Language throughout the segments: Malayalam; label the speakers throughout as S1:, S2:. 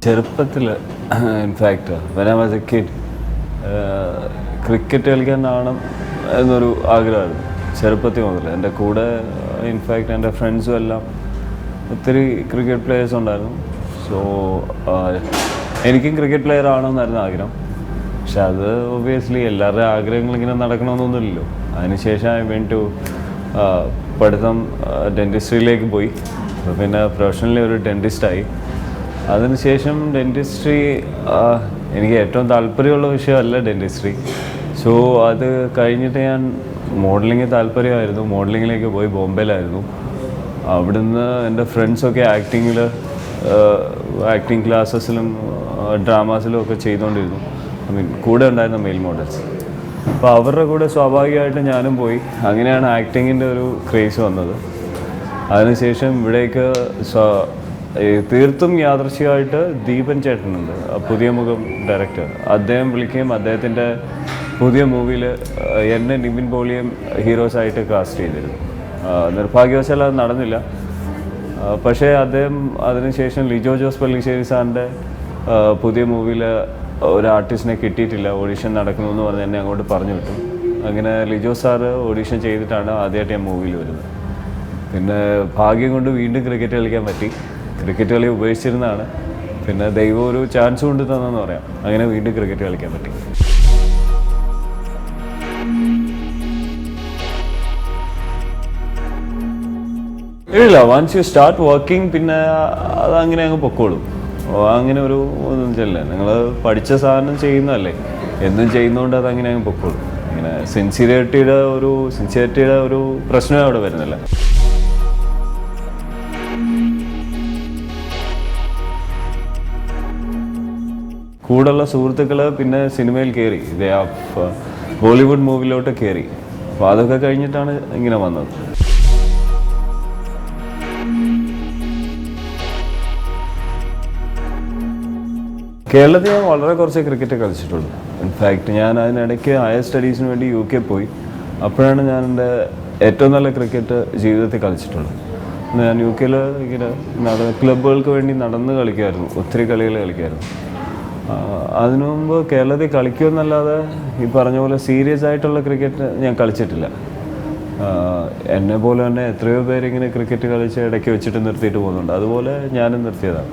S1: ചെറുപ്പത്തിൽ in fact when I was a kid cricket കളിക്കാനാണ് എന്നൊരു ആഗ്രഹമായിരുന്നു ചെറുപ്പത്തിൽ മുതൽ. എൻ്റെ കൂടെ ഇൻഫാക്റ്റ് എൻ്റെ ഫ്രണ്ട്സും എല്ലാം ഒത്തിരി ക്രിക്കറ്റ് പ്ലെയേഴ്സ് ഉണ്ടായിരുന്നു. സോ എനിക്കും ക്രിക്കറ്റ് പ്ലെയർ ആണെന്നായിരുന്നു ആഗ്രഹം. പക്ഷെ അത് ഒബ്വിയസ്ലി എല്ലാവരുടെയും ആഗ്രഹങ്ങൾ ഇങ്ങനെ നടക്കണമെന്നൊന്നുമില്ലല്ലോ. അതിനുശേഷം ഐ വെന്റ് ടു പഠിത്തം ഡെൻറ്റിസ്ട്രിയിലേക്ക് പോയി. പിന്നെ പ്രൊഫഷണലി ഒരു ഡെൻറ്റിസ്റ്റായി. അതിനുശേഷം ഡെൻറ്റിസ്ട്രി എനിക്ക് ഏറ്റവും താല്പര്യമുള്ള വിഷയമല്ല ഡെൻറ്റിസ്ട്രി. സോ അത് കഴിഞ്ഞിട്ട് ഞാൻ മോഡലിംഗ് താല്പര്യമായിരുന്നു. മോഡലിങ്ങിലേക്ക് പോയി, ബോംബെയിലായിരുന്നു. അവിടുന്ന് എൻ്റെ ഫ്രണ്ട്സൊക്കെ ആക്ടിങ് ക്ലാസ്സസിലും ഡ്രാമാസിലും ഒക്കെ ചെയ്തുകൊണ്ടിരുന്നു. കൂടെ ഉണ്ടായിരുന്ന മെയിൽ മോഡൽസ്. അപ്പോൾ അവരുടെ കൂടെ സ്വാഭാവികമായിട്ട് ഞാനും പോയി. അങ്ങനെയാണ് ആക്ടിങ്ങിൻ്റെ ഒരു ക്രേസ് വന്നത്. അതിനുശേഷം ഇവിടേക്ക് തീർത്തും യാദൃശ്ചികമായിട്ട് ദീപൻ ചേട്ടനുണ്ട്, പുതിയ മുഖം ഡയറക്ടർ. അദ്ദേഹം വിളിക്കുകയും അദ്ദേഹത്തിൻ്റെ പുതിയ മൂവിയിൽ എന്നെ നിവിൻ പോളിയും ഹീറോസായിട്ട് കാസ്റ്റ് ചെയ്തിരുന്നു. നിർഭാഗ്യവശാൽ അത് നടന്നില്ല. പക്ഷേ അദ്ദേഹം അതിനുശേഷം ലിജോ ജോസ് പള്ളിശ്ശേരി സാറിൻ്റെ പുതിയ മൂവിയിൽ ഒരു ആർട്ടിസ്റ്റിനെ കിട്ടിയിട്ടില്ല, ഓഡീഷൻ നടക്കണമെന്ന് പറഞ്ഞ് എന്നെ അങ്ങോട്ട് പറഞ്ഞു വിട്ടു. അങ്ങനെ ലിജോ സാറ് ഓഡീഷൻ ചെയ്തിട്ടാണ് ആദ്യമായിട്ട് ഞാൻ മൂവിയിൽ വരുന്നത്. പിന്നെ ഭാഗ്യം കൊണ്ട് വീണ്ടും ക്രിക്കറ്റ് കളിക്കാൻ പറ്റി. ക്രിക്കറ്റ് കളി ഉപേക്ഷിച്ചിരുന്നതാണ്. പിന്നെ ദൈവം ഒരു ചാൻസ് കൊണ്ട് തന്നെന്ന് പറയാം. അങ്ങനെ വീണ്ടും ക്രിക്കറ്റ് കളിക്കാൻ പറ്റി. ഇല്ല, വൺസ് യു സ്റ്റാർട്ട് വർക്കിംഗ് പിന്നെ അതങ്ങനെ അങ്ങ് പൊക്കോളും. അങ്ങനെ ഒരു ഒന്നും ചെയ്യില്ല. നിങ്ങൾ പഠിച്ച സാധനം ചെയ്യുന്നതല്ലേ, എന്നും ചെയ്യുന്നതുകൊണ്ട് അതങ്ങനെ അങ്ങ് പൊക്കോളും. ഇങ്ങനെ സിൻസിയറിറ്റിയുടെ ഒരു പ്രശ്നമേ അവിടെ വരുന്നില്ല. കൂടുള്ള സുഹൃത്തുക്കൾ പിന്നെ സിനിമയിൽ കയറി, ബോളിവുഡ് മൂവിയിലോട്ട് കയറി. അപ്പോൾ അതൊക്കെ കഴിഞ്ഞിട്ടാണ് ഇങ്ങനെ വന്നത്. കേരളത്തിൽ ഞാൻ വളരെ കുറച്ച് ക്രിക്കറ്റ് കളിച്ചിട്ടുള്ളൂ. ഇൻഫാക്റ്റ് ഞാൻ അതിനിടയ്ക്ക് ഹയർ സ്റ്റഡീസിന് വേണ്ടി UK പോയി. അപ്പോഴാണ് ഞാൻ എൻ്റെ ഏറ്റവും നല്ല ക്രിക്കറ്റ് ജീവിതത്തിൽ കളിച്ചിട്ടുള്ളത്. ഞാൻ UK ഇങ്ങനെ ക്ലബ്ബുകൾക്ക് വേണ്ടി നടന്ന് കളിക്കുമായിരുന്നു, ഒത്തിരി കളികൾ കളിക്കുമായിരുന്നു. അതിനു മുമ്പ് കേരളത്തിൽ കളിക്കുമെന്നല്ലാതെ ഈ പറഞ്ഞ പോലെ സീരിയസ് ആയിട്ടുള്ള ക്രിക്കറ്റ് ഞാൻ കളിച്ചിട്ടില്ല. എന്നെ പോലെ തന്നെ എത്രയോ പേരിങ്ങനെ ക്രിക്കറ്റ് കളിച്ച് ഇടയ്ക്ക് വെച്ചിട്ട് നിർത്തിയിട്ട് പോകുന്നുണ്ട്. അതുപോലെ ഞാനും നിർത്തിയതാണ്.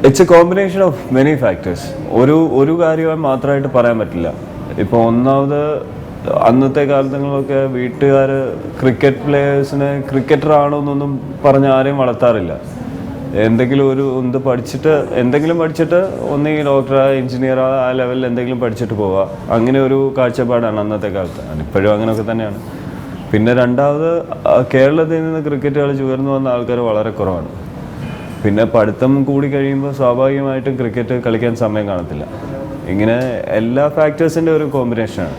S1: It's a combination of many factors. ഒരു കാര്യമായി മാത്രമായിട്ട് പറയാൻ പറ്റില്ല. ഇപ്പോൾ ഒന്നാമത് അന്നത്തെ കാലങ്ങളിലൊക്കെ വീട്ടുകാർ ക്രിക്കറ്റ് പ്ലെയേഴ്സിനെ ക്രിക്കറ്റർ ആണോ എന്നൊന്നും പറഞ്ഞ് ആരെയും വളർത്താറില്ല. എന്തെങ്കിലും പഠിച്ചിട്ട് ഒന്നെങ്കിൽ ഡോക്ടറാ എഞ്ചിനീയറാ ആ ലെവലിൽ എന്തെങ്കിലും പഠിച്ചിട്ട് പോവുക. അങ്ങനെ ഒരു കാഴ്ചപ്പാടാണ് അന്നത്തെ കാലത്ത്. ഇപ്പോഴും അങ്ങനെയൊക്കെ തന്നെയാണ്. പിന്നെ രണ്ടാമത് കേരളത്തിൽ നിന്ന് ക്രിക്കറ്റ് കളിച്ച് ഉയർന്നു വന്ന ആൾക്കാർ വളരെ കുറവാണ്. പിന്നെ പഠിത്തം കൂടി കഴിയുമ്പോൾ സ്വാഭാവികമായിട്ടും ക്രിക്കറ്റ് കളിക്കാൻ സമയം കാണത്തില്ല. ഇങ്ങനെ എല്ലാ ഫാക്ടേഴ്സിൻ്റെ ഒരു കോമ്പിനേഷനാണ്.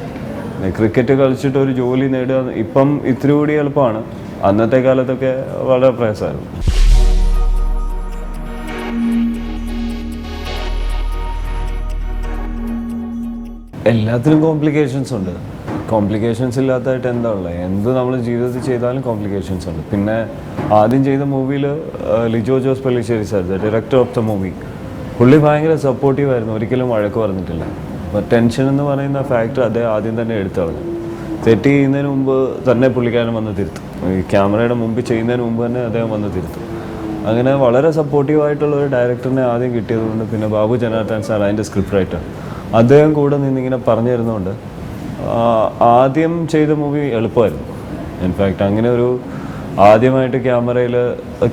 S1: ക്രിക്കറ്റ് കളിച്ചിട്ട് ഒരു ജോലി നേടുക ഇപ്പം ഇത്തിരി കൂടി എളുപ്പമാണ്. അന്നത്തെ കാലത്തൊക്കെ വളരെ പ്രയാസമായിരുന്നു. എല്ലാത്തിനും കോംപ്ലിക്കേഷൻസ് ഉണ്ട്. കോംപ്ലിക്കേഷൻസ് ഇല്ലാത്തതായിട്ട് എന്താ ഉള്ളത്? എന്ത് നമ്മൾ ജീവിതത്തിൽ ചെയ്താലും കോംപ്ലിക്കേഷൻസ് ഉണ്ട്. പിന്നെ ആദ്യം ചെയ്ത മൂവിയിൽ Lijo Jose Pallissery sir, director of the movie, പുള്ളി ഭയങ്കര സപ്പോർട്ടീവായിരുന്നു. ഒരിക്കലും വഴക്ക് പറഞ്ഞിട്ടില്ല. അപ്പോൾ ടെൻഷൻ എന്ന് പറയുന്ന ഫാക്ടർ അദ്ദേഹം ആദ്യം തന്നെ എടുത്തു കളഞ്ഞു. തെറ്റ് ചെയ്യുന്നതിന് മുമ്പ് തന്നെ പുള്ളിക്കാരൻ വന്ന് തിരുത്തും. ഈ ക്യാമറയുടെ മുമ്പ് ചെയ്യുന്നതിന് മുമ്പ് തന്നെ അദ്ദേഹം വന്ന് തിരുത്തും. അങ്ങനെ വളരെ സപ്പോർട്ടീവായിട്ടുള്ള ഒരു ഡയറക്ടറിനെ ആദ്യം കിട്ടിയതുകൊണ്ട്, പിന്നെ ബാബു ജനാർദ്ദൻ സാർ അതിൻ്റെ സ്ക്രിപ്റ്റ് റൈറ്റർ, അദ്ദേഹം കൂടെ നിന്നിങ്ങനെ പറഞ്ഞു തരുന്നതുകൊണ്ട് ആദ്യം ചെയ്ത മൂവി എളുപ്പമായിരുന്നു. ഇൻഫാക്റ്റ് അങ്ങനെ ഒരു ആദ്യമായിട്ട്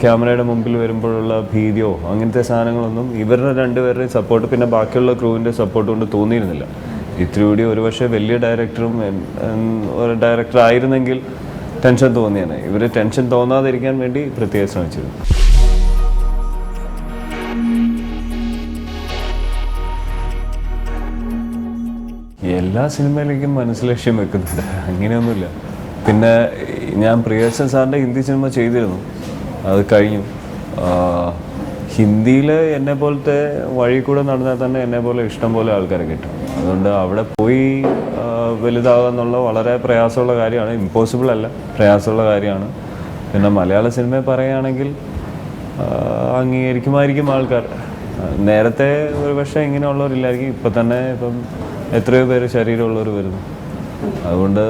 S1: ക്യാമറയുടെ മുമ്പിൽ വരുമ്പോഴുള്ള ഭീതിയോ അങ്ങനത്തെ സാധനങ്ങളൊന്നും ഇവരുടെ രണ്ടുപേരുടെയും സപ്പോർട്ട് പിന്നെ ബാക്കിയുള്ള ക്രൂവിൻ്റെ സപ്പോർട്ട് കൊണ്ട് തോന്നിയിരുന്നില്ല. ഇത്തിരി കൂടി ഒരുപക്ഷെ വലിയ ഒരു ഡയറക്ടർ ആയിരുന്നെങ്കിൽ ടെൻഷൻ തോന്നിയാണ്. ഇവർ ടെൻഷൻ തോന്നാതിരിക്കാൻ വേണ്ടി പ്രത്യേകം ശ്രമിച്ചിരുന്നു. എല്ലാ സിനിമയിലേക്കും മനസ്സിലക്ഷ്യം വെക്കുന്നുണ്ട്, അങ്ങനെയൊന്നുമില്ല. പിന്നെ ഞാൻ പ്രിയദർശൻ സാറിൻ്റെ ഹിന്ദി സിനിമ ചെയ്തിരുന്നു, അത് കഴിഞ്ഞു. ഹിന്ദിയിൽ എന്നെ പോലത്തെ വഴി കൂടെ നടന്നാൽ തന്നെ എന്നെ പോലെ ഇഷ്ടം പോലെ ആൾക്കാരെ കിട്ടും. അതുകൊണ്ട് അവിടെ പോയി വലുതാവുക എന്നുള്ള വളരെ പ്രയാസമുള്ള കാര്യമാണ്. ഇമ്പോസിബിൾ അല്ല, പ്രയാസമുള്ള കാര്യമാണ്. പിന്നെ മലയാള സിനിമയെ പറയുകയാണെങ്കിൽ അംഗീകരിക്കുമായിരിക്കും ആൾക്കാർ. നേരത്തെ ഒരു പക്ഷേ ഇങ്ങനെയുള്ളവരില്ലായിരിക്കും, ഇപ്പം തന്നെ എത്രയോ പേര് ശരീരമുള്ളവർ വരുന്നു. അതുകൊണ്ട്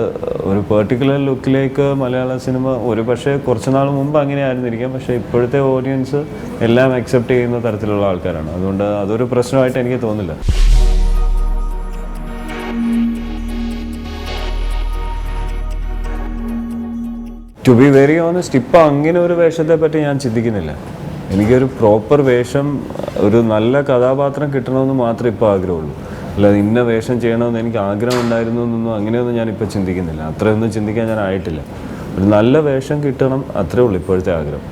S1: ഒരു പെർട്ടിക്കുലർ ലുക്കിലേക്ക് മലയാള സിനിമ ഒരു പക്ഷേ കുറച്ച് നാൾ മുമ്പ് അങ്ങനെ ആയിരുന്നിരിക്കാം, പക്ഷേ ഇപ്പോഴത്തെ ഓഡിയൻസ് എല്ലാം അക്സെപ്റ്റ് ചെയ്യുന്ന തരത്തിലുള്ള ആൾക്കാരാണ്. അതുകൊണ്ട് അതൊരു പ്രശ്നമായിട്ട് എനിക്ക് തോന്നുന്നില്ല. ടു ബി വെരി ഓണസ്റ്റ്, ഇപ്പം അങ്ങനെ ഒരു വേഷത്തെ പറ്റി ഞാൻ ചിന്തിക്കുന്നില്ല. എനിക്കൊരു പ്രോപ്പർ വേഷം, ഒരു നല്ല കഥാപാത്രം കിട്ടണമെന്ന് മാത്രമേ ഇപ്പോൾ ആഗ്രഹമുള്ളൂ. അല്ലാതെ ഇന്ന വേഷം ചെയ്യണമെന്ന് എനിക്ക് ആഗ്രഹം ഉണ്ടായിരുന്നു എന്നൊന്നും അങ്ങനെയൊന്നും ഞാനിപ്പോൾ ചിന്തിക്കുന്നില്ല. അത്രയൊന്നും ചിന്തിക്കാൻ ഞാൻ ആയിട്ടില്ല. ഒരു നല്ല വേഷം കിട്ടണം, അത്രേ ഉള്ളൂ ഇപ്പോഴത്തെ ആഗ്രഹം.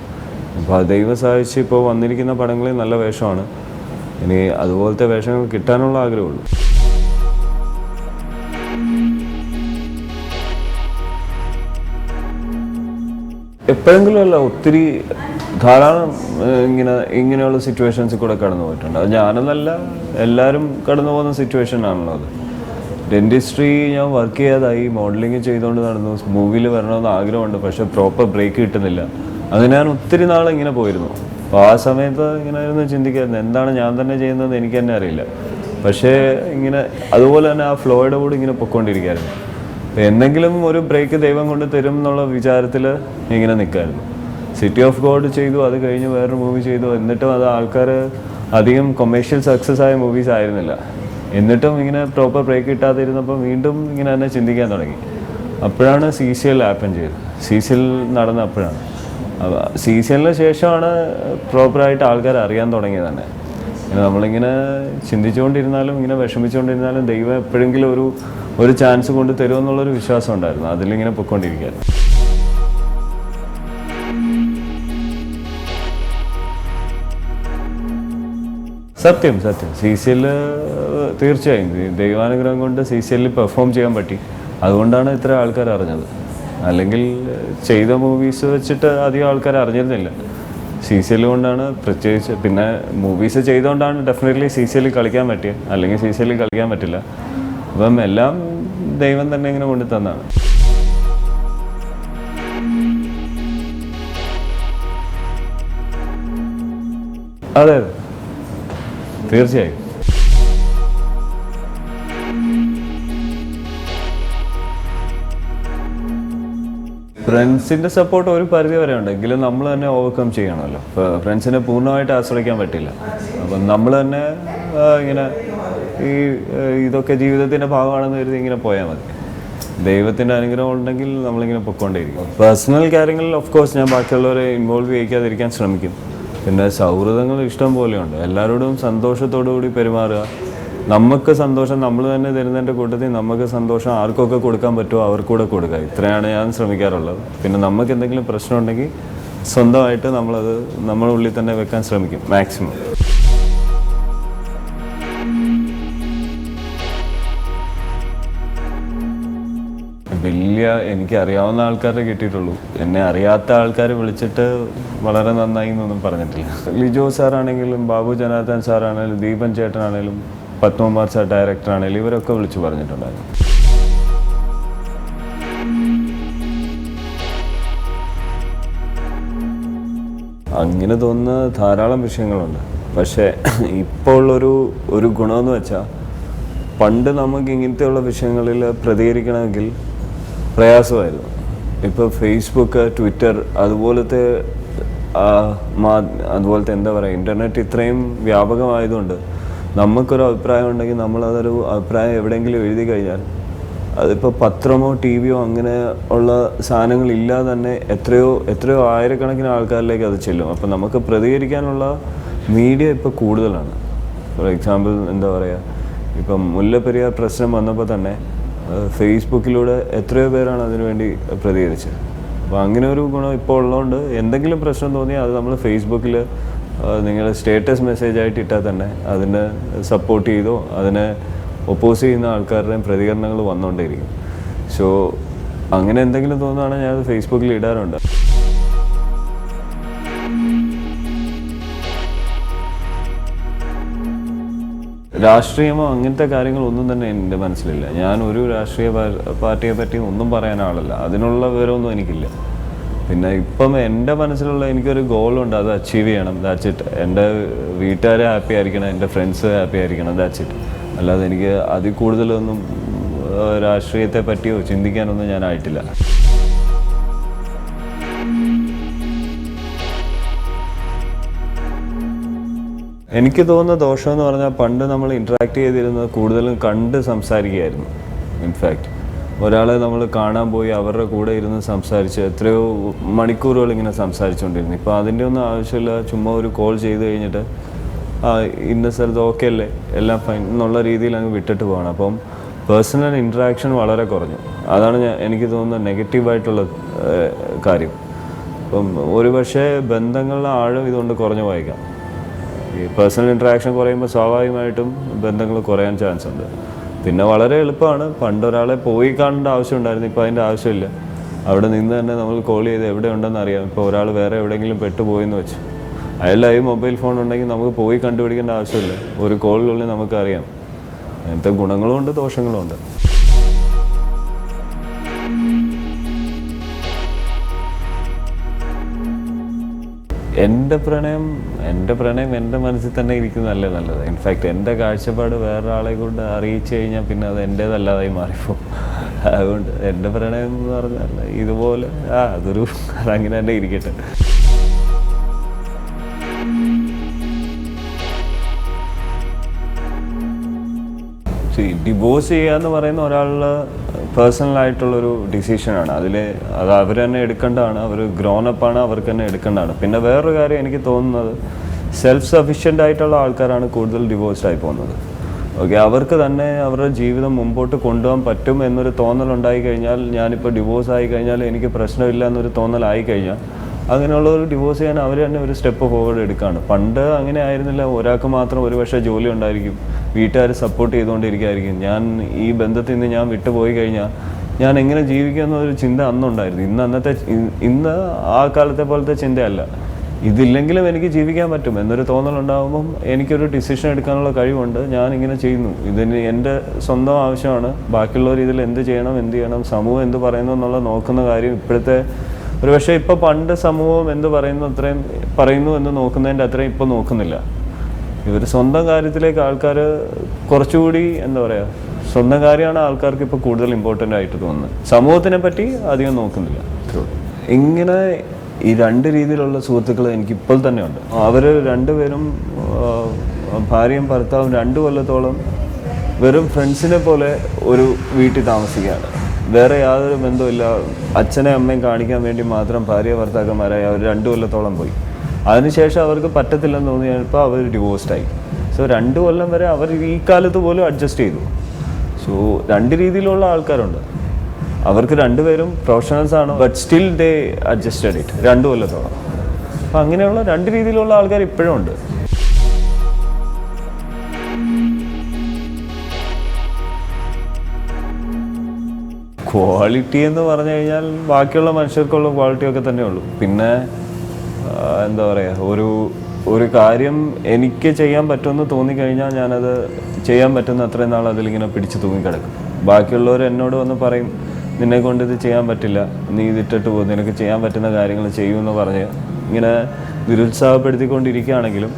S1: അപ്പോൾ ദൈവം സഹായിച്ച് ഇപ്പോൾ വന്നിരിക്കുന്ന പടങ്ങളിൽ നല്ല വേഷമാണ്. ഇനി അതുപോലത്തെ വേഷങ്ങൾ കിട്ടാനുള്ള ആഗ്രഹമുള്ളൂ. എപ്പോഴെങ്കിലും അല്ല, ഒത്തിരി ധാരാളം ഇങ്ങനെയുള്ള സിറ്റുവേഷൻസിൽ കൂടെ കടന്നു പോയിട്ടുണ്ട്. അത് ഞാനെന്നല്ല, എല്ലാവരും കടന്നു പോകുന്ന സിറ്റുവേഷനാണല്ലോ അത്. ഡെൻറ്റിസ്ട്രി ഞാൻ വർക്ക് ചെയ്യാതായി, മോഡലിംഗ് ചെയ്തുകൊണ്ട് നടന്നു. മൂവിയിൽ വരണമെന്ന് ആഗ്രഹമുണ്ട്, പക്ഷേ പ്രോപ്പർ ബ്രേക്ക് കിട്ടുന്നില്ല. അങ്ങനെ ഞാൻ ഒത്തിരി നാൾ ഇങ്ങനെ പോയിരുന്നു. അപ്പോൾ ആ സമയത്ത് ഇങ്ങനെ ആയിരുന്നു ചിന്തിക്കായിരുന്നു, എന്താണ് ഞാൻ തന്നെ ചെയ്യുന്നതെന്ന് എനിക്ക് തന്നെ അറിയില്ല. പക്ഷേ അതുപോലെ തന്നെ ആ ഫ്ലോയുടെ കൂടെ ഇങ്ങനെ പൊയ്ക്കൊണ്ടിരിക്കുകയായിരുന്നു. എന്തെങ്കിലും ഒരു ബ്രേക്ക് ദൈവം കൊണ്ട് തരും എന്നുള്ള വിചാരത്തിൽ ഇങ്ങനെ നിൽക്കായിരുന്നു. സിറ്റി ഓഫ് ഗോഡ് ചെയ്തു, അത് കഴിഞ്ഞ് വേറൊരു മൂവി ചെയ്തു. എന്നിട്ടും അത് ആൾക്കാർ അധികം കൊമേഴ്ഷ്യൽ സക്സസ് ആയ മൂവീസ് ആയിരുന്നില്ല. എന്നിട്ടും ഇങ്ങനെ പ്രോപ്പർ ബ്രേക്ക് കിട്ടാതിരുന്നപ്പോൾ വീണ്ടും ഇങ്ങനെ തന്നെ ചിന്തിക്കാൻ തുടങ്ങി. അപ്പോഴാണ് CCL ആപ്പൻ ചെയ്തത്. CCL നടന്ന അപ്പോഴാണ്. CCLന് ശേഷമാണ് പ്രോപ്പറായിട്ട് ആൾക്കാർ അറിയാൻ തുടങ്ങിയത് തന്നെ. നമ്മളിങ്ങനെ ചിന്തിച്ചുകൊണ്ടിരുന്നാലും ഇങ്ങനെ വിഷമിച്ചുകൊണ്ടിരുന്നാലും ദൈവം എപ്പോഴെങ്കിലും ഒരു ചാൻസ് കൊണ്ട് തരുമെന്നുള്ളൊരു വിശ്വാസം ഉണ്ടായിരുന്നു. അതിലിങ്ങനെ പൊയ്ക്കൊണ്ടിരിക്കുകയായിരുന്നു. സത്യം CCL തീർച്ചയായും ദൈവാനുഗ്രഹം കൊണ്ട് CCL പെർഫോം ചെയ്യാൻ പറ്റി. അതുകൊണ്ടാണ് ഇത്ര ആൾക്കാർ അറിഞ്ഞത്. അല്ലെങ്കിൽ ചെയ്ത മൂവീസ് വെച്ചിട്ട് അധികം ആൾക്കാർ അറിഞ്ഞിരുന്നില്ല. CCL കൊണ്ടാണ് പ്രത്യേകിച്ച്. പിന്നെ മൂവീസ് ചെയ്തുകൊണ്ടാണ് ഡെഫിനറ്റ്ലി CCL കളിക്കാൻ പറ്റിയത്. അല്ലെങ്കിൽ CCL കളിക്കാൻ പറ്റില്ല. അപ്പം എല്ലാം ദൈവം തന്നെ ഇങ്ങനെ കൊണ്ടു തന്നാണ്. അതെ, തീർച്ചയായും. ഫ്രണ്ട്സിൻ്റെ സപ്പോർട്ട് ഒരു പരിധി വരെ ഉണ്ട്, എങ്കിലും നമ്മൾ തന്നെ ഓവർകം ചെയ്യണമല്ലോ. ഇപ്പോൾ ഫ്രണ്ട്സിനെ പൂർണ്ണമായിട്ട് ആശ്രയിക്കാൻ പറ്റില്ല. അപ്പം നമ്മൾ തന്നെ ഇതൊക്കെ ജീവിതത്തിൻ്റെ ഭാഗമാണെന്ന് കരുതി ഇങ്ങനെ പോയാൽ മതി. ദൈവത്തിൻ്റെ അനുഗ്രഹം ഉണ്ടെങ്കിൽ നമ്മളിങ്ങനെ പൊയ്ക്കൊണ്ടേയിരിക്കും. പേഴ്സണൽ കാര്യങ്ങളിൽ ഓഫ് കോഴ്സ് ഞാൻ ബാക്കിയുള്ളവരെ ഇൻവോൾവ് ചെയ്യിക്കാതിരിക്കാൻ ശ്രമിക്കും. പിന്നെ സൗഹൃദങ്ങൾ ഇഷ്ടം പോലെയുണ്ട്. എല്ലാവരോടും സന്തോഷത്തോടു കൂടി പെരുമാറുക. നമുക്ക് സന്തോഷം നമ്മൾ തന്നെ തരുന്നതിൻ്റെ കൂട്ടത്തിൽ നമുക്ക് സന്തോഷം ആർക്കൊക്കെ കൊടുക്കാൻ പറ്റുമോ അവർക്കൂടെ കൊടുക്കുക. ഇത്രയാണ് ഞാൻ ശ്രമിക്കാറുള്ളത്. പിന്നെ നമുക്ക് എന്തെങ്കിലും പ്രശ്നം ഉണ്ടെങ്കിൽ സ്വന്തമായിട്ട് നമ്മളത് നമ്മുടെ ഉള്ളിൽ തന്നെ വെക്കാൻ ശ്രമിക്കും മാക്സിമം. എനിക്കറിയാവുന്ന ആൾക്കാരെ കിട്ടിയിട്ടുള്ളൂ. എന്നെ അറിയാത്ത ആൾക്കാർ വിളിച്ചിട്ട് വളരെ നന്നായി എന്നൊന്നും പറഞ്ഞിട്ടില്ല. ലിജോ സാറാണെങ്കിലും ബാബു ജനാർദ്ദൻ സാറാണെങ്കിലും ദീപൻ ചേട്ടനാണെങ്കിലും പത്മകുമാർ സാർ ഡയറക്ടറാണെങ്കിലും ഇവരൊക്കെ വിളിച്ച് പറഞ്ഞിട്ടുണ്ടായിരുന്നു. അങ്ങനെ തോന്നുന്ന ധാരാളം വിഷയങ്ങളുണ്ട്. പക്ഷേ ഇപ്പോൾ ഒരു ഗുണമെന്ന് വെച്ചാൽ, പണ്ട് നമുക്ക് ഇങ്ങനത്തെയുള്ള വിഷയങ്ങളിൽ പ്രതികരിക്കണമെങ്കിൽ പ്രയാസമായിരുന്നു. ഇപ്പോൾ ഫേസ്ബുക്ക്, ട്വിറ്റർ അതുപോലത്തെ എന്താ പറയുക, ഇൻ്റർനെറ്റ് ഇത്രയും വ്യാപകമായതുകൊണ്ട് നമുക്കൊരു അഭിപ്രായം ഉണ്ടെങ്കിൽ നമ്മളതൊരു അഭിപ്രായം എവിടെയെങ്കിലും എഴുതി കഴിഞ്ഞാൽ അതിപ്പോൾ പത്രമോ TVയോ അങ്ങനെ ഉള്ള സാധനങ്ങളില്ലാതെ തന്നെ എത്രയോ ആയിരക്കണക്കിന് ആൾക്കാരിലേക്ക് അത് ചെല്ലും. അപ്പോൾ നമുക്ക് പ്രതികരിക്കാനുള്ള മീഡിയ ഇപ്പോൾ കൂടുതലാണ്. ഫോർ എക്സാമ്പിൾ എന്താ പറയുക, ഇപ്പം മുല്ലപ്പെരിയാർ പ്രശ്നം വന്നപ്പോൾ തന്നെ ഫേസ്ബുക്കിലൂടെ എത്രയോ പേരാണ് അതിനുവേണ്ടി പ്രതികരിച്ചത്. അപ്പോൾ അങ്ങനെ ഒരു ഗുണം ഇപ്പോൾ ഉള്ളതുകൊണ്ട് എന്തെങ്കിലും പ്രശ്നം തോന്നിയാൽ അത് നമ്മൾ ഫേസ്ബുക്കിൽ നിങ്ങൾ സ്റ്റേറ്റസ് മെസ്സേജായിട്ട് ഇട്ടാൽ തന്നെ അതിനെ സപ്പോർട്ട് ചെയ്തോ അതിനെ ഒപ്പോസ് ചെയ്യുന്ന ആൾക്കാരുടെയും പ്രതികരണങ്ങൾ വന്നുകൊണ്ടേയിരിക്കും. സോ അങ്ങനെ എന്തെങ്കിലും തോന്നുകയാണെങ്കിൽ ഞാനത് ഫേസ്ബുക്കിൽ ഇടാറുണ്ട്. രാഷ്ട്രീയമോ അങ്ങനത്തെ കാര്യങ്ങളൊന്നും തന്നെ എൻ്റെ മനസ്സിലില്ല. ഞാൻ ഒരു രാഷ്ട്രീയ പാർട്ടിയെ പറ്റി ഒന്നും പറയാൻ ആളല്ല, അതിനുള്ള വിവരമൊന്നും എനിക്കില്ല. പിന്നെ ഇപ്പം എൻ്റെ മനസ്സിലുള്ള എനിക്കൊരു ഗോളുണ്ട്, അത് അച്ചീവ് ചെയ്യണം, ദാറ്റ്സ് ഇറ്റ്. എൻ്റെ വീട്ടുകാരെ ഹാപ്പി ആയിരിക്കണം, എൻ്റെ ഫ്രണ്ട്സ് ഹാപ്പി ആയിരിക്കണം, ദാറ്റ്സ് ഇറ്റ്. അല്ലാതെ എനിക്ക് അതിൽ കൂടുതലൊന്നും രാഷ്ട്രീയത്തെ പറ്റിയോ ചിന്തിക്കാനൊന്നും ഞാനായിട്ടില്ല. എനിക്ക് തോന്നുന്ന ദോഷമെന്ന് പറഞ്ഞാൽ പണ്ട് നമ്മൾ ഇൻട്രാക്ട് ചെയ്തിരുന്നത് കൂടുതലും കണ്ട് സംസാരിക്കുകയായിരുന്നു. ഇൻഫാക്റ്റ് ഒരാളെ നമ്മൾ കാണാൻ പോയി അവരുടെ കൂടെ ഇരുന്ന് സംസാരിച്ച് എത്രയോ മണിക്കൂറുകൾ ഇങ്ങനെ സംസാരിച്ചുകൊണ്ടിരുന്നു. ഇപ്പോൾ അതിൻ്റെ ഒന്നും ആവശ്യമില്ല. ചുമ്മാ ഒരു കോൾ ചെയ്ത് കഴിഞ്ഞിട്ട് ഇന്ന സ്ഥലത്ത് ഓക്കെ അല്ലേ, എല്ലാം ഫൈൻ എന്നുള്ള രീതിയിൽ അങ്ങ് വിട്ടിട്ട് പോകണം. അപ്പം പേഴ്സണൽ ഇൻട്രാക്ഷൻ വളരെ കുറഞ്ഞു. അതാണ് എനിക്ക് തോന്നുന്ന നെഗറ്റീവായിട്ടുള്ള കാര്യം. അപ്പം ഒരുപക്ഷെ ബന്ധങ്ങളുടെ ആഴം ഇതുകൊണ്ട് കുറഞ്ഞു പോയേക്കാം. ഈ പേഴ്സണൽ ഇൻട്രാക്ഷൻ കുറയുമ്പോൾ സ്വാഭാവികമായിട്ടും ബന്ധങ്ങൾ കുറയാൻ ചാൻസ് ഉണ്ട്. പിന്നെ വളരെ എളുപ്പമാണ്. പണ്ടൊരാളെ പോയി കാണേണ്ട ആവശ്യം ഉണ്ടായിരുന്നു, ഇപ്പോൾ അതിൻ്റെ ആവശ്യമില്ല. അവിടെ നിന്ന് തന്നെ നമ്മൾ കോൾ ചെയ്ത് എവിടെ ഉണ്ടെന്ന് അറിയാം. ഇപ്പോൾ ഒരാൾ വേറെ എവിടെയെങ്കിലും പെട്ടുപോയെന്ന് വെച്ചു, അയാളുടെ മൊബൈൽ ഫോൺ ഉണ്ടെങ്കിൽ നമുക്ക് പോയി കണ്ടുപിടിക്കേണ്ട ആവശ്യമില്ല, ഒരു കോളിനുള്ളിൽ നമുക്കറിയാം. അങ്ങനത്തെ ഗുണങ്ങളും ഉണ്ട്, ദോഷങ്ങളും ഉണ്ട്. എൻ്റെ പ്രണയം എൻ്റെ മനസ്സിൽ തന്നെ ഇരിക്കുന്നതല്ലേ നല്ലത്. ഇൻഫാക്റ്റ് എൻ്റെ കാഴ്ചപ്പാട് വേറൊരാളെ കൊണ്ട് അറിയിച്ചു കഴിഞ്ഞാൽ പിന്നെ അത് എൻ്റേതല്ലാതായി മാറിപ്പോകും. അതുകൊണ്ട് എൻ്റെ പ്രണയം എന്ന് പറഞ്ഞാൽ ഇതുപോലെ അതങ്ങനെ തന്നെ ഇരിക്കട്ടെ. ഡിവോഴ്സ് ചെയ്യുക എന്ന് പറയുന്ന ഒരാളുടെ പേഴ്സണലായിട്ടുള്ളൊരു ഡിസിഷനാണ്. അത് അവർ തന്നെ എടുക്കേണ്ടതാണ്. അവർ ഗ്രോണപ്പാണ്, അവർക്ക് തന്നെ എടുക്കേണ്ടതാണ്. പിന്നെ വേറൊരു കാര്യം എനിക്ക് തോന്നുന്നത്, സെൽഫ് സഫിഷ്യൻ്റ് ആയിട്ടുള്ള ആൾക്കാരാണ് കൂടുതൽ ഡിവോഴ്സ്ഡായി പോകുന്നത്. ഓക്കെ, അവർക്ക് തന്നെ അവരുടെ ജീവിതം മുമ്പോട്ട് കൊണ്ടുപോകാൻ പറ്റും എന്നൊരു തോന്നലുണ്ടായി കഴിഞ്ഞാൽ, ഞാനിപ്പോൾ ഡിവോഴ്സ് ആയി കഴിഞ്ഞാൽ എനിക്ക് പ്രശ്നമില്ല എന്നൊരു തോന്നലായി കഴിഞ്ഞാൽ, അങ്ങനെയുള്ളൊരു ഡിവോഴ്സ് ചെയ്യാൻ അവർ തന്നെ ഒരു സ്റ്റെപ്പ് ഫോർവേഡ് എടുക്കുകയാണ്. പണ്ട് അങ്ങനെ ആയിരുന്നില്ല. ഒരാൾക്ക് മാത്രം ഒരുപക്ഷെ ജോലി ഉണ്ടായിരിക്കും, വീട്ടുകാർ സപ്പോർട്ട് ചെയ്തുകൊണ്ടിരിക്കുകയായിരിക്കും. ഞാൻ ഈ ബന്ധത്തിൽ നിന്ന് ഞാൻ വിട്ടുപോയി കഴിഞ്ഞാൽ ഞാൻ എങ്ങനെ ജീവിക്കുമെന്നൊരു ചിന്ത അന്നുണ്ടായിരുന്നു. ഇന്ന് ആ കാലത്തെ പോലത്തെ ചിന്തയല്ല. ഇതില്ലെങ്കിലും എനിക്ക് ജീവിക്കാൻ പറ്റും എന്നൊരു തോന്നലുണ്ടാകുമ്പം എനിക്കൊരു ഡിസിഷൻ എടുക്കാനുള്ള കഴിവുണ്ട്. ഞാനിങ്ങനെ ചെയ്യുന്നു, ഇതിന് എൻ്റെ സ്വന്തം ആവശ്യമാണ്. ബാക്കിയുള്ളവർ ഇതിൽ എന്ത് ചെയ്യണം, സമൂഹം എന്ത് പറയുന്നു എന്നുള്ള നോക്കുന്ന കാര്യം ഇപ്പോഴത്തെ ഒരുപക്ഷെ ഇപ്പോൾ പണ്ട് സമൂഹം എന്ത് പറയുന്നു എന്ന് നോക്കുന്നതിൻ്റെ അത്രയും ഇപ്പോൾ നോക്കുന്നില്ല. ഇവർ സ്വന്തം കാര്യത്തിലേക്ക് ആൾക്കാർ കുറച്ചുകൂടി സ്വന്തം കാര്യമാണ് ആൾക്കാർക്ക് ഇപ്പോൾ കൂടുതൽ ഇമ്പോർട്ടൻ്റ് ആയിട്ട് തോന്നുന്നത്. സമൂഹത്തിനെ പറ്റി അധികം നോക്കുന്നില്ല. ഇങ്ങനെ ഈ രണ്ട് രീതിയിലുള്ള സുഹൃത്തുക്കൾ എനിക്കിപ്പോൾ തന്നെ ഉണ്ട്. അവർ രണ്ടുപേരും ഭാര്യയും ഭർത്താവും 2 കൊല്ലത്തോളം വെറും ഫ്രണ്ട്സിനെ പോലെ ഒരു വീട്ടിൽ താമസിക്കുകയാണ്. വേറെ യാതൊരു ബന്ധമില്ല. അച്ഛനെ അമ്മയും കാണിക്കാൻ വേണ്ടി മാത്രം ഭാര്യ ഭർത്താക്കന്മാരായി അവർ 2 കൊല്ലത്തോളം പോയി. അതിനുശേഷം അവർക്ക് പറ്റത്തില്ലെന്ന് തോന്നിയപ്പോൾ അവർ ഡിവോഴ്സ്ഡായി. സോ 2 കൊല്ലം വരെ അവർ ഈ കാലത്ത് പോലും അഡ്ജസ്റ്റ് ചെയ്തു. സോ 2 രീതിയിലുള്ള ആൾക്കാരുണ്ട്. അവർക്ക് 2 പേരും പ്രൊഫഷണൽസ് ആണ്, but still they adjusted it 2 കൊല്ലത്തോളം. അപ്പം അങ്ങനെയുള്ള 2 രീതിയിലുള്ള ആൾക്കാർ ഇപ്പോഴും ഉണ്ട്. ക്വാളിറ്റി എന്ന് പറഞ്ഞു കഴിഞ്ഞാൽ ബാക്കിയുള്ള മനുഷ്യർക്കുള്ള ക്വാളിറ്റിയൊക്കെ തന്നെ ഉള്ളൂ. പിന്നെ ഒരു കാര്യം എനിക്ക് ചെയ്യാൻ പറ്റുമെന്ന് തോന്നിക്കഴിഞ്ഞാൽ ഞാനത് ചെയ്യാൻ പറ്റുന്ന അത്രയും നാൾ അതിലിങ്ങനെ പിടിച്ച് തൂങ്ങിക്കിടക്കും. ബാക്കിയുള്ളവർ എന്നോട് വന്ന് പറയും, നിന്നെ കൊണ്ട് ഇത് ചെയ്യാൻ പറ്റില്ല, നീ ഇതിട്ടിട്ട് പോകും, നിനക്ക് ചെയ്യാൻ പറ്റുന്ന കാര്യങ്ങൾ ചെയ്യുമെന്ന് പറഞ്ഞ് ഇങ്ങനെ നിരുത്സാഹപ്പെടുത്തിക്കൊണ്ടിരിക്കുകയാണെങ്കിലും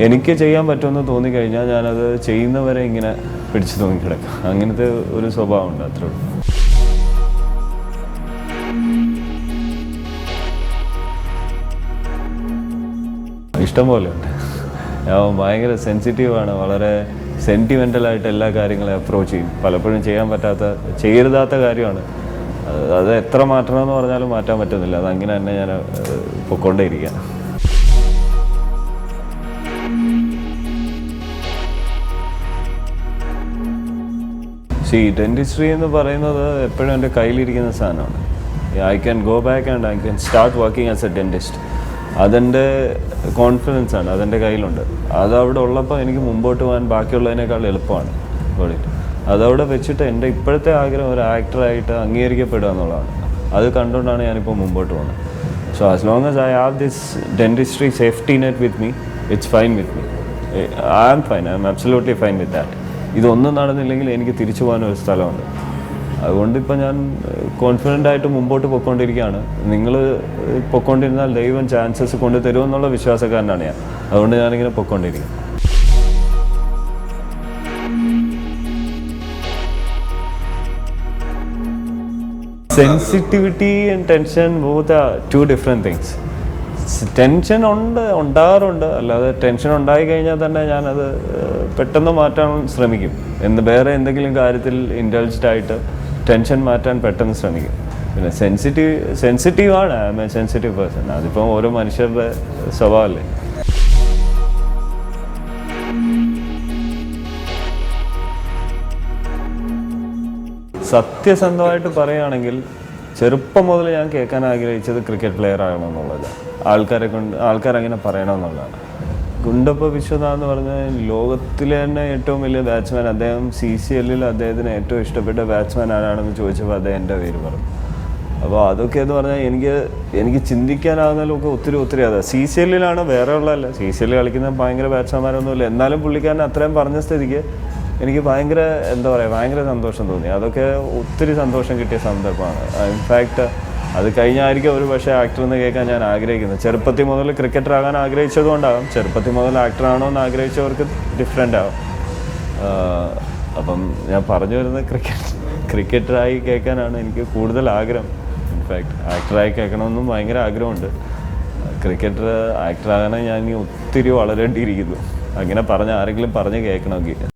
S1: എനിക്ക് ചെയ്യാൻ പറ്റുമെന്ന് തോന്നിക്കഴിഞ്ഞാൽ ഞാനത് ചെയ്യുന്നവരെ ഇങ്ങനെ പിടിച്ച് തൂങ്ങിക്കിടക്കും. അങ്ങനത്തെ ഒരു സ്വഭാവമുണ്ട്, അത്രേ ഉള്ളൂ. ഇഷ്ടം പോലെ ഉണ്ട്. ഞാൻ ഭയങ്കര സെൻസിറ്റീവാണ്, വളരെ സെൻറ്റിമെൻ്റലായിട്ട് എല്ലാ കാര്യങ്ങളെയും അപ്രോച്ച് ചെയ്യും. പലപ്പോഴും ചെയ്യരുതാത്ത കാര്യമാണ്. അത് എത്ര മാറ്റണമെന്ന് പറഞ്ഞാലും മാറ്റാൻ പറ്റുന്നില്ല. അതങ്ങനെ തന്നെ ഞാൻ പൊയ്ക്കൊണ്ടേയിരിക്കുകയാണ്. ഡെന്റിസ്ട്രി എന്ന് പറയുന്നത് എപ്പോഴും എൻ്റെ കയ്യിലിരിക്കുന്ന സാധനമാണ്. I can go back and I can start working as A dentist. അതെൻ്റെ കോൺഫിഡൻസാണ്, അതെൻ്റെ കയ്യിലുണ്ട്. അതവിടെ ഉള്ളപ്പോൾ എനിക്ക് മുമ്പോട്ട് പോകാൻ ബാക്കിയുള്ളതിനേക്കാൾ എളുപ്പമാണ്. അതവിടെ വെച്ചിട്ട് എൻ്റെ ഇപ്പോഴത്തെ ആഗ്രഹം ഒരു ആക്ടറായിട്ട് അംഗീകരിക്കപ്പെടുക എന്നുള്ളതാണ്. അത് കണ്ടുകൊണ്ടാണ് ഞാനിപ്പോൾ മുമ്പോട്ട് പോകുന്നത്. So as long as I have this dentistry safety net with me, it's fine with me. I am fine, I am absolutely fine with that. ഇതൊന്നും നടന്നില്ലെങ്കിൽ എനിക്ക് തിരിച്ചു പോകാനൊരു സ്ഥലമുണ്ട്. അതുകൊണ്ട് ഇപ്പം ഞാൻ കോൺഫിഡൻ്റ് ആയിട്ട് മുമ്പോട്ട് പൊയ്ക്കൊണ്ടിരിക്കുകയാണ്. നിങ്ങൾ പൊയ്ക്കൊണ്ടിരുന്നാൽ ദൈവം ചാൻസസ് കൊണ്ടു തരുമെന്നുള്ള വിശ്വാസക്കാരനാണ് ഞാൻ. അതുകൊണ്ട് ഞാനിങ്ങനെ പൊയ്ക്കൊണ്ടിരിക്കും. Sensitivity and tension both are two different things. Tension ഉണ്ടാകാറുണ്ട്. അല്ലാതെ ടെൻഷൻ ഉണ്ടായി കഴിഞ്ഞാൽ തന്നെ ഞാനത് പെട്ടെന്ന് മാറ്റാൻ ശ്രമിക്കും. വേറെ എന്തെങ്കിലും കാര്യത്തിൽ ഇൻഡൾജ്ഡ് ആയിട്ട് ടെൻഷൻ മാറ്റാൻ പെട്ടെന്ന് ശ്രമിക്കും. പിന്നെ സെൻസിറ്റീവാണ്. I am a sensitive person. അതിപ്പോൾ ഓരോ മനുഷ്യരുടെ സ്വഭാവമല്ലേ. സത്യസന്ധമായിട്ട് പറയുകയാണെങ്കിൽ ചെറുപ്പം മുതൽ ഞാൻ കേൾക്കാൻ ആഗ്രഹിച്ചത് ക്രിക്കറ്റ് പ്ലെയർ ആകണമെന്നുള്ളത്. ആൾക്കാരങ്ങനെ പറയണമെന്നുള്ളതാണ്. ഗുണ്ടപ്പ വിശ്വനാഥ് എന്ന് പറഞ്ഞാൽ ലോകത്തിലെ തന്നെ ഏറ്റവും വലിയ ബാറ്റ്സ്മാൻ. അദ്ദേഹം CCLൽ അദ്ദേഹത്തിന് ഏറ്റവും ഇഷ്ടപ്പെട്ട ബാറ്റ്സ്മാൻ ആരാണെന്ന് ചോദിച്ചപ്പോൾ അദ്ദേഹം എൻ്റെ പേര് പറഞ്ഞു. അപ്പോൾ അതൊക്കെ എന്ന് പറഞ്ഞാൽ എനിക്ക് ചിന്തിക്കാനാകുന്നതിലൊക്കെ ഒത്തിരി അതെ. CCLലാണ്, വേറെ ഉള്ളതല്ല. CCL കളിക്കുന്ന ഭയങ്കര ബാറ്റ്സ്മാൻമാരൊന്നുമില്ല. എന്നാലും പുള്ളിക്കാരൻ അത്രയും പറഞ്ഞ സ്ഥിതിക്ക് എനിക്ക് ഭയങ്കര ഭയങ്കര സന്തോഷം തോന്നി. അതൊക്കെ ഒത്തിരി സന്തോഷം കിട്ടിയ സന്ദർഭമാണ്. ഇൻഫാക്റ്റ് അത് കഴിഞ്ഞായിരിക്കും ഒരു പക്ഷേ ആക്ടറെന്ന് കേൾക്കാൻ ഞാൻ ആഗ്രഹിക്കുന്നത്. ചെറുപ്പത്തിൽ മുതൽ ക്രിക്കറ്റർ ആകാൻ ആഗ്രഹിച്ചതുകൊണ്ടാകും. ചെറുപ്പത്തിൽ മുതൽ ആക്ടറാണോ എന്ന് ആഗ്രഹിച്ചവർക്ക് ഡിഫറെൻ്റ് ആകും. അപ്പം ഞാൻ പറഞ്ഞു വരുന്നത് ക്രിക്കറ്ററായി കേൾക്കാനാണ് എനിക്ക് കൂടുതൽ ആഗ്രഹം. ഇൻഫാക്റ്റ് ആക്ടറായി കേൾക്കണമെന്നും ഭയങ്കര ആഗ്രഹമുണ്ട്. ആക്ടറാകാനായി ഞാൻ ഇനി ഒത്തിരി വളരേണ്ടിയിരിക്കുന്നു. അങ്ങനെ ആരെങ്കിലും പറഞ്ഞ് കേൾക്കണമെങ്കിൽ